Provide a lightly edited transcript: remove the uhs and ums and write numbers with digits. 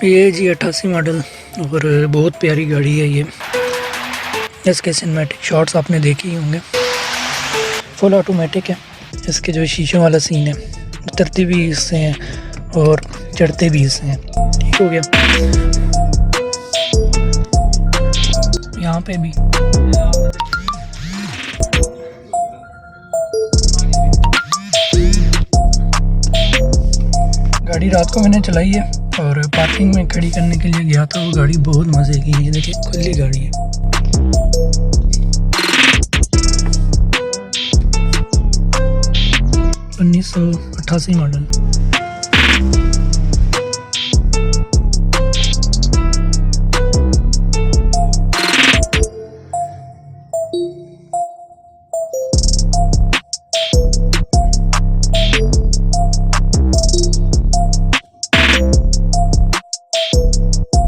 ये जी 88 मॉडल और बहुत प्यारी गाड़ी है ये। इसके सिनेमैटिक शॉट्स आपने देखे ही होंगे। फुल ऑटोमेटिक है। इसके जो शीशों वाला सीन है, उतरते भी इससे हैं और चढ़ते भी इससे हैं। ठीक हो गया। यहाँ पे भी गाड़ी रात को मैंने चलाई है और पार्किंग में खड़ी करने के लिए गया था। वो गाड़ी बहुत मज़े की है। देखिए खुली गाड़ी है। 1988 मॉडल।